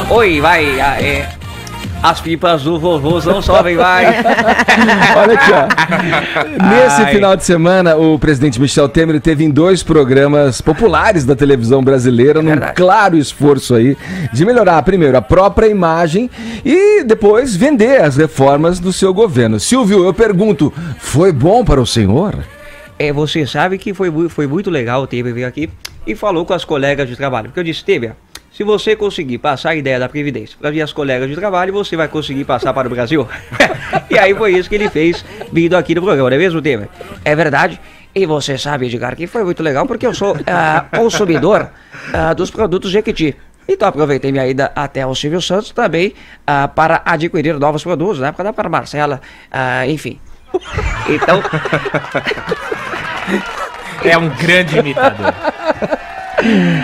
Oi, vai. As pipas do vovô não sobem, vai. Olha aqui, ó. Nesse final de semana, o presidente Michel Temer teve em 2 programas populares da televisão brasileira, num claro esforço aí de melhorar, primeiro, a própria imagem e depois vender as reformas do seu governo. Silvio, eu pergunto, foi bom para o senhor? Você sabe que foi muito legal o Temer vir aqui e falou com as colegas de trabalho. Porque eu disse, Temer, se você conseguir passar a ideia da Previdência para as colegas de trabalho, você vai conseguir passar para o Brasil. E aí foi isso que ele fez vindo aqui no programa, não é mesmo, Temer? É verdade. E você sabe, Edgar, que foi muito legal porque eu sou consumidor dos produtos Jequiti. Então aproveitei minha ida até o Silvio Santos também para adquirir novos produtos, né? Para dar para a Marcela, enfim. Então... É um grande imitador.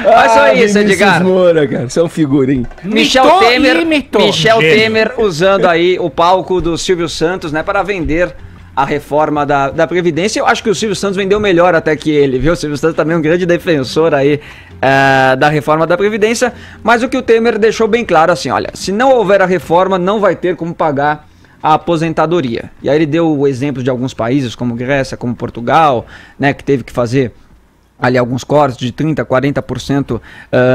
Mas só isso, Edgar. Moura, cara, você é um figurinho. Michel Temer usando aí o palco do Silvio Santos, né, para vender a reforma da Previdência. Eu acho que o Silvio Santos vendeu melhor até que ele, viu? O Silvio Santos também é um grande defensor aí da reforma da Previdência. Mas o que o Temer deixou bem claro assim, olha, se não houver a reforma, não vai ter como pagar a aposentadoria. E aí ele deu o exemplo de alguns países, como Grécia, como Portugal, né, que teve que fazer ali alguns cortes de 30%, 40%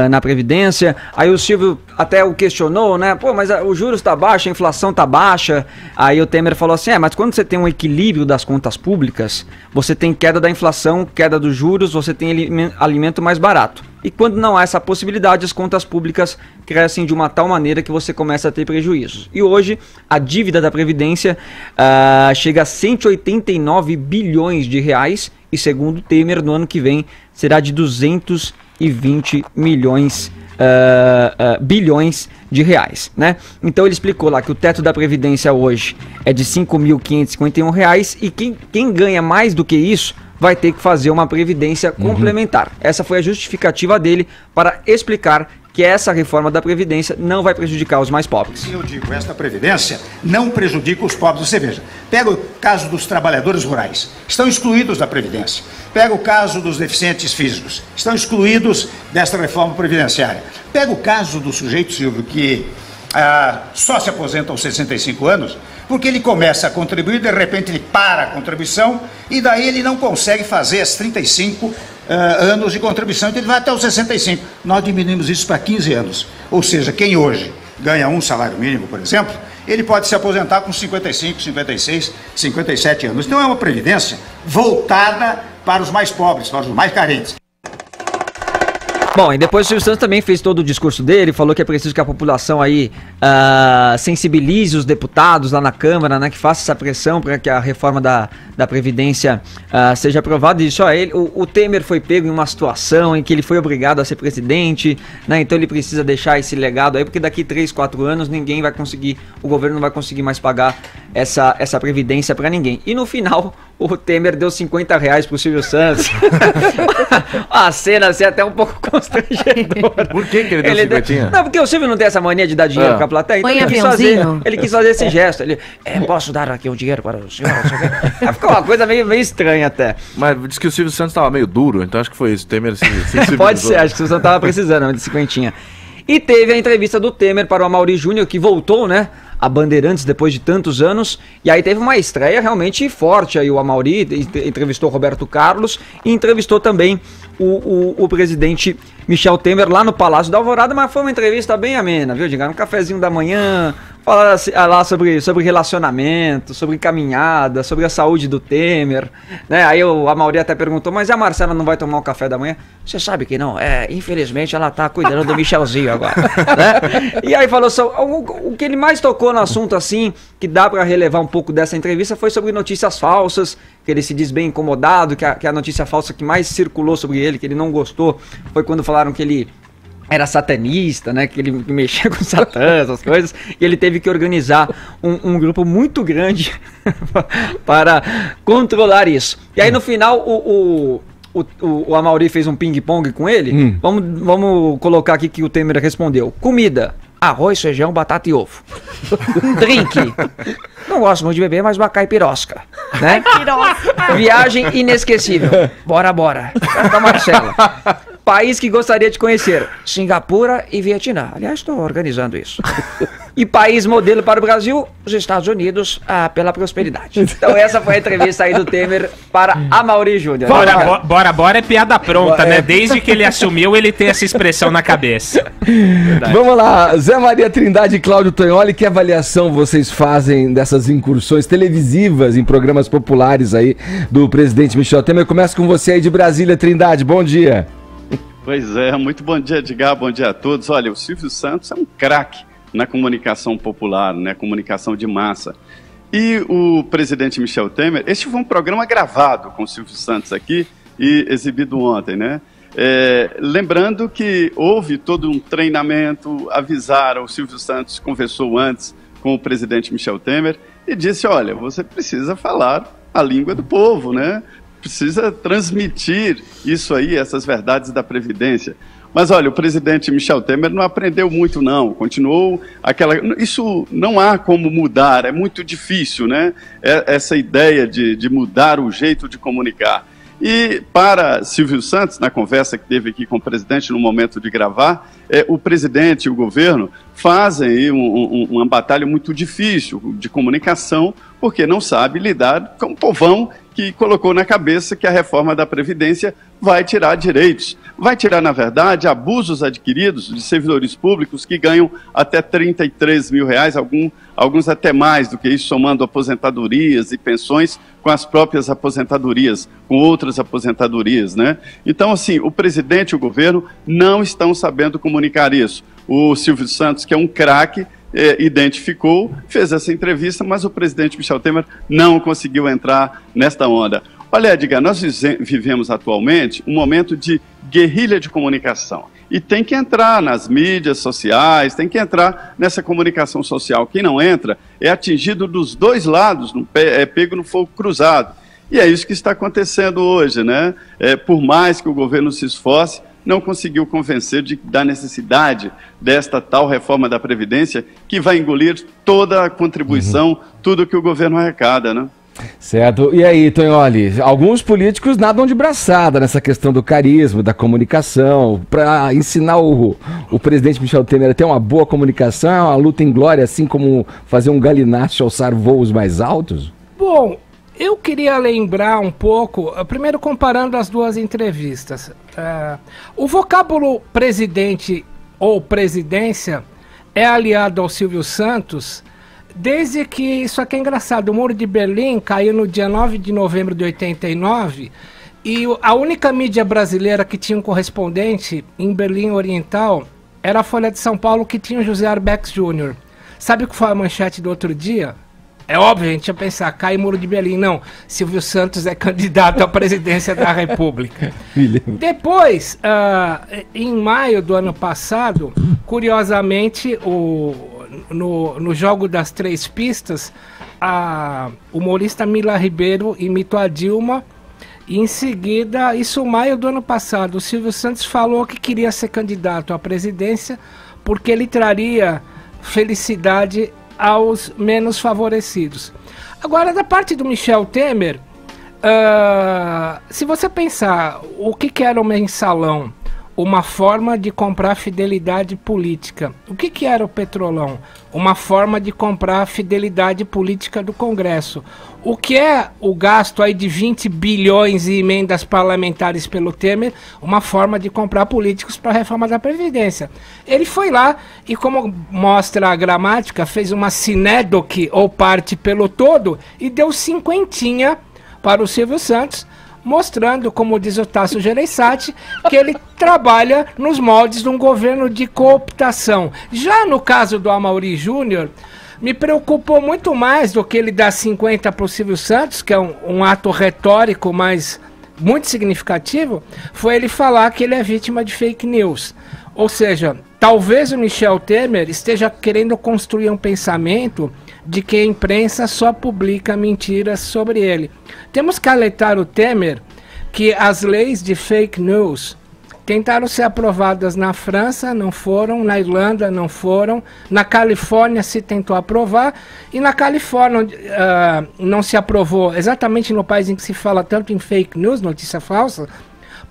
na Previdência. Aí o Silvio até o questionou, né? Pô, mas o juros tá baixo, a inflação tá baixa. Aí o Temer falou assim, mas quando você tem um equilíbrio das contas públicas, você tem queda da inflação, queda dos juros, você tem alimento mais barato. E quando não há essa possibilidade, as contas públicas crescem de uma tal maneira que você começa a ter prejuízos. E hoje, a dívida da Previdência chega a 189 bilhões de reais e, segundo Temer, no ano que vem será de 220 bilhões de reais, né? Então ele explicou lá que o teto da Previdência hoje é de R$ 5.551 e quem ganha mais do que isso vai ter que fazer uma previdência complementar. Essa foi a justificativa dele para explicar que essa reforma da Previdência não vai prejudicar os mais pobres. Eu digo, esta Previdência não prejudica os pobres. Você veja, pega o caso dos trabalhadores rurais, estão excluídos da Previdência. Pega o caso dos deficientes físicos, estão excluídos desta reforma previdenciária. Pega o caso do sujeito, Silvio, que só se aposenta aos 65 anos, porque ele começa a contribuir, de repente ele para a contribuição e daí ele não consegue fazer as 35 anos de contribuição, então ele vai até os 65. Nós diminuímos isso para 15 anos. Ou seja, quem hoje ganha um salário mínimo, por exemplo, ele pode se aposentar com 55, 56, 57 anos. Então é uma previdência voltada para os mais pobres, para os mais carentes. Bom, e depois o Silvio Santos também fez todo o discurso dele, falou que é preciso que a população aí sensibilize os deputados lá na Câmara, né, que faça essa pressão para que a reforma da Previdência seja aprovada. E disse, o Temer foi pego em uma situação em que ele foi obrigado a ser presidente, né, então ele precisa deixar esse legado aí, porque daqui 3, 4 anos ninguém vai conseguir, o governo não vai conseguir mais pagar essa Previdência para ninguém. E no final, o Temer deu R$50 pro Silvio Santos. A cena assim, até um pouco constrangedora. Por que ele deu 50? Não, porque o Silvio não tem essa mania de dar dinheiro pra plateia. Então ele quis fazer esse gesto. Ele, posso dar aqui o dinheiro para o senhor? Ficou uma coisa meio estranha até. Mas disse que o Silvio Santos estava meio duro, então acho que foi isso. O Temer se Pode ser, acho que o Silvio Santos estava precisando de 50. E teve a entrevista do Temer para o Amaury Júnior, que voltou, né, a Bandeirantes depois de tantos anos, e aí teve uma estreia realmente forte aí. O Amaury entrevistou o Roberto Carlos e entrevistou também o presidente Michel Temer lá no Palácio da Alvorada, mas foi uma entrevista bem amena, viu, Edgar? Um cafezinho da manhã, falar lá sobre relacionamento, sobre caminhada, sobre a saúde do Temer, né? Aí o Amaury até perguntou, mas a Marcela não vai tomar o café da manhã? Você sabe que não, infelizmente ela tá cuidando do Michelzinho agora, né? E aí falou o que ele mais tocou no assunto, assim, que dá pra relevar um pouco dessa entrevista, foi sobre notícias falsas, que ele se diz bem incomodado, que a notícia falsa que mais circulou sobre ele, que ele não gostou, foi quando falaram que ele era satanista, né, que ele mexia com Satã, essas coisas, e ele teve que organizar um grupo muito grande para controlar isso. E aí no final o Amaury fez um ping-pong com ele. Vamos colocar aqui que o Temer respondeu: comida, arroz, feijão, batata e ovo. Drink, não gosto muito de beber, mas uma caipirosca, né? Viagem inesquecível, bora, carta Marcela. País que gostaria de conhecer: Singapura e Vietnã. Aliás, estou organizando isso. E país modelo para o Brasil: os Estados Unidos, pela prosperidade. Então essa foi a entrevista aí do Temer para Amaury Júnior. Bora é piada pronta, né? Desde que ele assumiu, ele tem essa expressão na cabeça. Verdade. Vamos lá, Zé Maria Trindade e Cláudio Tonholi, que avaliação vocês fazem dessas incursões televisivas em programas populares aí do presidente Michel Temer? Começa com você aí de Brasília, Trindade, bom dia. Pois é, muito bom dia, Edgar, bom dia a todos. Olha, o Silvio Santos é um craque na comunicação popular, né, comunicação de massa. E o presidente Michel Temer, este foi um programa gravado com o Silvio Santos aqui e exibido ontem, né? Lembrando que houve todo um treinamento, avisaram, o Silvio Santos conversou antes com o presidente Michel Temer e disse, olha, você precisa falar a língua do povo, né? Precisa transmitir isso aí, essas verdades da Previdência. Mas olha, o presidente Michel Temer não aprendeu muito não, continuou aquela... Isso não há como mudar, é muito difícil, né? Essa ideia de mudar o jeito de comunicar. E para Silvio Santos, na conversa que teve aqui com o presidente no momento de gravar, o presidente e o governo fazem uma batalha muito difícil de comunicação, porque não sabe lidar com o povão que colocou na cabeça que a reforma da Previdência vai tirar direitos. Vai tirar, na verdade, abusos adquiridos de servidores públicos que ganham até R$33 mil, alguns até mais do que isso, somando aposentadorias e pensões com as próprias aposentadorias, com outras aposentadorias, né? Então, assim, o presidente e o governo não estão sabendo comunicar isso. O Silvio Santos, que é um craque, identificou, fez essa entrevista, mas o presidente Michel Temer não conseguiu entrar nesta onda. Olha, Edgar, nós vivemos atualmente um momento de guerrilha de comunicação. E tem que entrar nas mídias sociais, tem que entrar nessa comunicação social. Quem não entra é atingido dos dois lados, é pego no fogo cruzado. E é isso que está acontecendo hoje, né? Por mais que o governo se esforce, não conseguiu convencer da necessidade desta tal reforma da Previdência que vai engolir toda a contribuição, tudo que o governo arrecada, né? Certo. E aí, Tonholi, alguns políticos nadam de braçada nessa questão do carisma, da comunicação, para ensinar o presidente Michel Temer a ter uma boa comunicação, a luta em glória, assim como fazer um galináceo alçar voos mais altos? Bom, eu queria lembrar um pouco, primeiro comparando as duas entrevistas. O vocábulo presidente ou presidência é aliado ao Silvio Santos desde que, isso aqui é engraçado, o Muro de Berlim caiu no dia 9 de novembro de 89 e a única mídia brasileira que tinha um correspondente em Berlim Oriental era a Folha de São Paulo, que tinha o José Arbex Jr. Sabe o que foi a manchete do outro dia? É óbvio, a gente ia pensar, cai o Muro de Berlim. Não, Silvio Santos é candidato à presidência da República. Depois, em maio do ano passado, curiosamente, no jogo das 3 pistas, a humorista Mila Ribeiro imitou a Dilma. E em seguida, isso maio do ano passado, o Silvio Santos falou que queria ser candidato à presidência porque ele traria felicidade aos menos favorecidos. Agora, da parte do Michel Temer, se você pensar o que era o mensalão, uma forma de comprar fidelidade política. O que era o Petrolão? Uma forma de comprar fidelidade política do Congresso. O que é o gasto aí de 20 bilhões em emendas parlamentares pelo Temer? Uma forma de comprar políticos para a reforma da Previdência. Ele foi lá e, como mostra a gramática, fez uma sinédoque ou parte pelo todo e deu 50 para o Silvio Santos, mostrando, como diz o Tasso Gereissati, que ele trabalha nos moldes de um governo de cooptação. Já no caso do Amaury Júnior, me preocupou muito mais do que ele dar 50 para o Silvio Santos, que é um ato retórico, mas muito significativo, foi ele falar que ele é vítima de fake news. Ou seja, talvez o Michel Temer esteja querendo construir um pensamento de que a imprensa só publica mentiras sobre ele. Temos que alertar o Temer que as leis de fake news tentaram ser aprovadas na França, não foram, na Irlanda não foram, na Califórnia se tentou aprovar, e na Califórnia não se aprovou, exatamente no país em que se fala tanto em fake news, notícia falsa,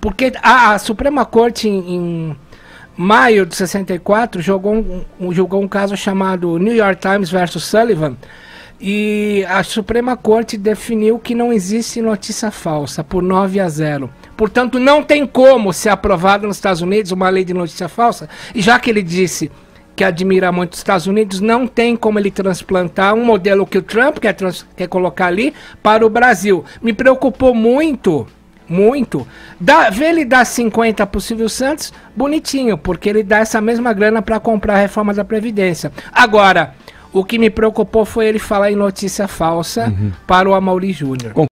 Porque a Suprema Corte, em maio de 64, julgou um caso chamado New York Times versus Sullivan, e a Suprema Corte definiu que não existe notícia falsa, por 9-0. Portanto, não tem como ser aprovada nos Estados Unidos uma lei de notícia falsa, e já que ele disse que admira muito os Estados Unidos, não tem como ele transplantar um modelo que o Trump quer colocar ali para o Brasil. Me preocupou muito, ver ele dar 50 para o Silvio Santos, bonitinho, porque ele dá essa mesma grana para comprar a reforma da Previdência. Agora, o que me preocupou foi ele falar em notícia falsa para o Amaury Júnior.